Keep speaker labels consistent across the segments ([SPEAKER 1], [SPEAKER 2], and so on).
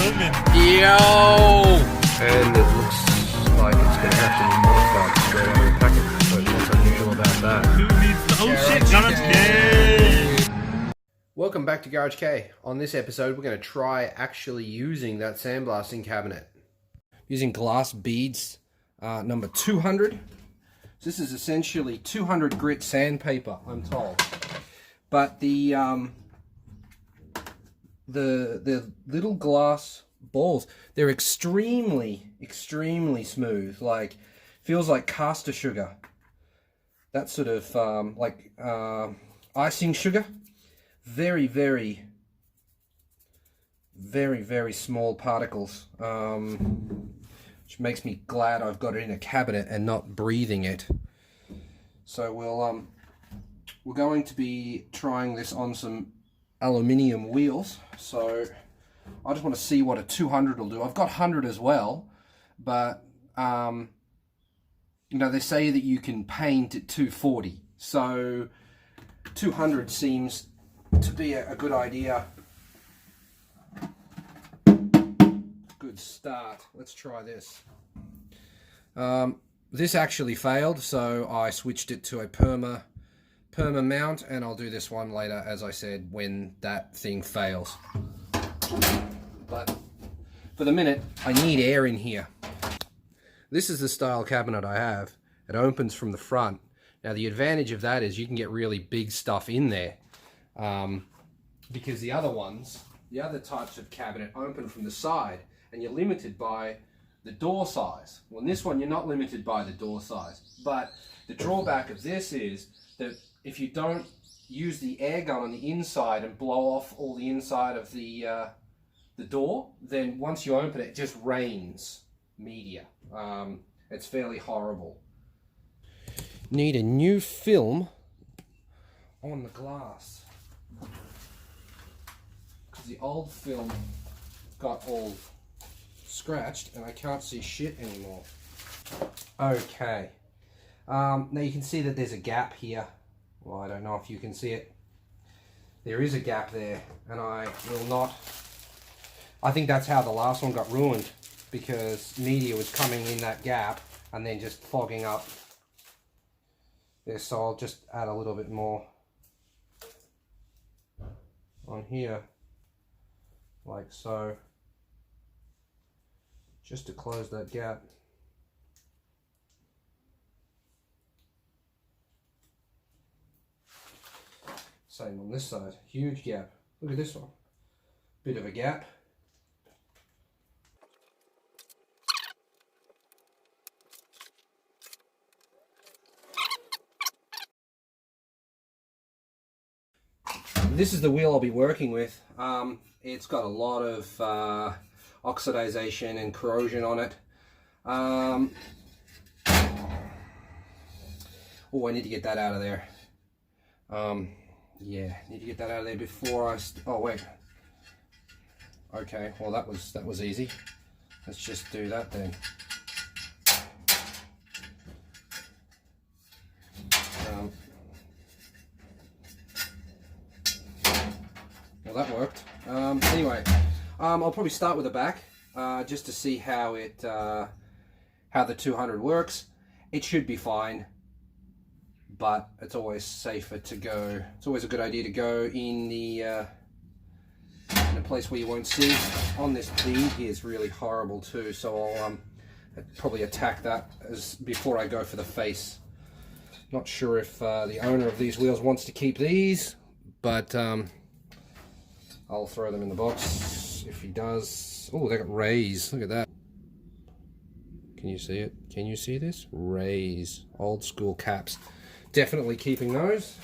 [SPEAKER 1] Yo!
[SPEAKER 2] And it looks like it's going to have to be modified straight out of the packet. So what's unusual about that?
[SPEAKER 1] Who needs the... Oh shit, Garage K!
[SPEAKER 2] Welcome back to Garage K. On this episode, we're going to try actually using that sandblasting cabinet. Using glass beads, number 200. So this is essentially 200 grit sandpaper, I'm told. But the little glass balls, they're extremely smooth. Like, feels like caster sugar. That sort of like icing sugar. Very small particles, which makes me glad I've got it in a cabinet and not breathing it. So we're going to be trying this on some aluminium wheels. So I just want to see what a 200 will do. I've got 100 as well, but you know, they say that you can paint at 240, so 200 seems to be a good idea. Good start. Let's try this. This actually failed, so I switched it to a perma mount, and I'll do this one later, as I said, when that thing fails. But for the minute, I need air in here. This is the style cabinet I have. It opens from the front. Now the advantage of that is you can get really big stuff in there. Because the other types of cabinet open from the side, and you're limited by the door size. Well, in this one, you're not limited by the door size. But the drawback of this is that if you don't use the air gun on the inside and blow off all the inside of the door, then once you open it, it just rains media. It's fairly horrible. Need a new film on the glass. The old film got all scratched and I can't see shit anymore. Okay. Now you can see that there's a gap here. Well, I don't know if you can see it. There is a gap there, and I will not... I think that's how the last one got ruined, because media was coming in that gap and then just fogging up. There, so I'll just add a little bit more on here. Like so, just to close that gap. Same on this side, huge gap. Look at this one, bit of a gap. This is the wheel I'll be working with. It's got a lot of oxidization and corrosion on it. Oh, I need to get that out of there. Yeah, need to get that out of there before I... oh wait. Okay, well that was easy. Let's just do that then. Well, that worked. Anyway, I'll probably start with the back, just to see how how the 200 works. It should be fine, but it's always safer to go. It's always a good idea to go in a place where you won't see. On this bead here is really horrible too, so I'll probably attack that before I go for the face. Not sure if the owner of these wheels wants to keep these, but I'll throw them in the box if he does. Oh, they got rays. Look at that. Can you see it? Can you see this? Rays. Old school caps. Definitely keeping those.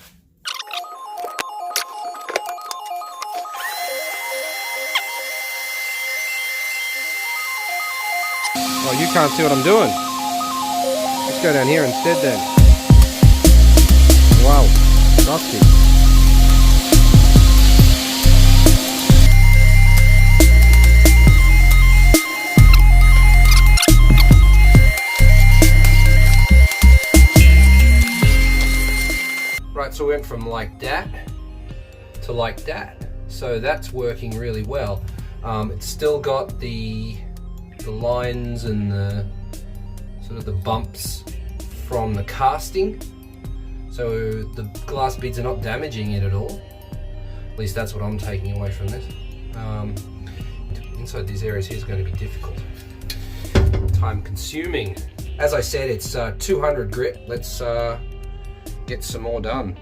[SPEAKER 2] Oh, you can't see what I'm doing. Let's go down here instead then. Wow. Rusty. Right, so we went from like that to like that. So that's working really well. It's still got the lines and the sort of the bumps from the casting, so the glass beads are not damaging it at all. At least that's what I'm taking away from this. Inside these areas here is going to be difficult, time consuming. As I said, it's 200 grit. Let's get some more done.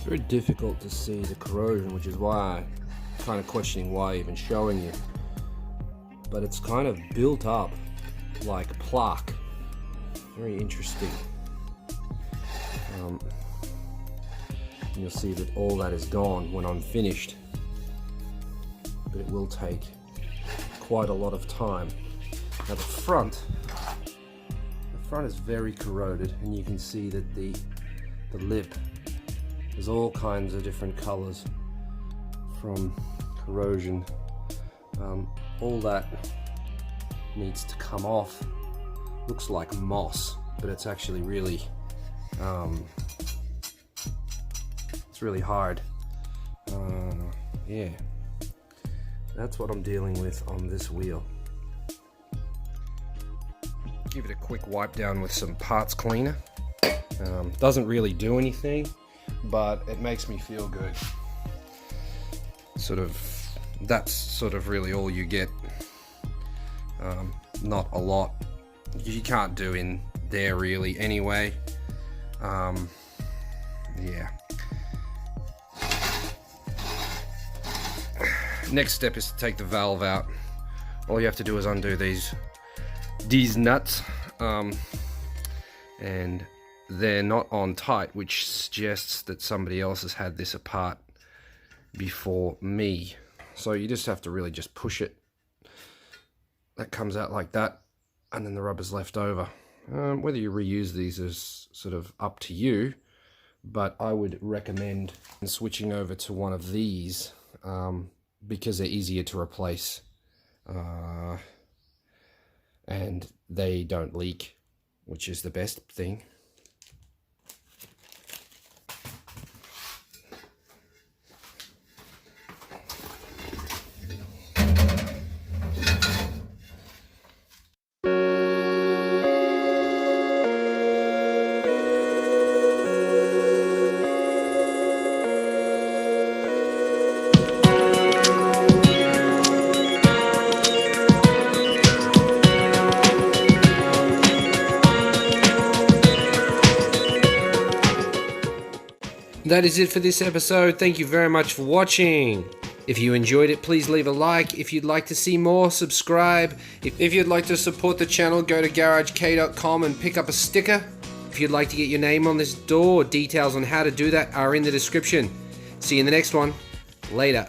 [SPEAKER 2] Very difficult to see the corrosion, which is why I'm kind of questioning why even showing you. But it's kind of built up like plaque. Very interesting. You'll see that all that is gone when I'm finished, but it will take quite a lot of time. Now the front is very corroded, and you can see that the lip, there's all kinds of different colors from corrosion. All that needs to come off. Looks like moss, but it's actually really, it's really hard. Yeah, that's what I'm dealing with on this wheel. Give it a quick wipe down with some parts cleaner. Doesn't really do anything, but it makes me feel good. That's sort of really all you get. Not a lot. You can't do in there really anyway. Yeah. Next step is to take the valve out. All you have to do is undo these nuts, and they're not on tight, which suggests that somebody else has had this apart before me. So you just have to really just push it. That comes out like that, and then the rubber's left over. Whether you reuse these is sort of up to you, but I would recommend switching over to one of these because they're easier to replace, and they don't leak, which is the best thing. That is it for this episode. Thank you very much for watching. If you enjoyed it, please leave a like. If you'd like to see more, subscribe. If you'd like to support the channel, go to GarageK.com and pick up a sticker. If you'd like to get your name on this door, details on how to do that are in the description. See you in the next one. Later.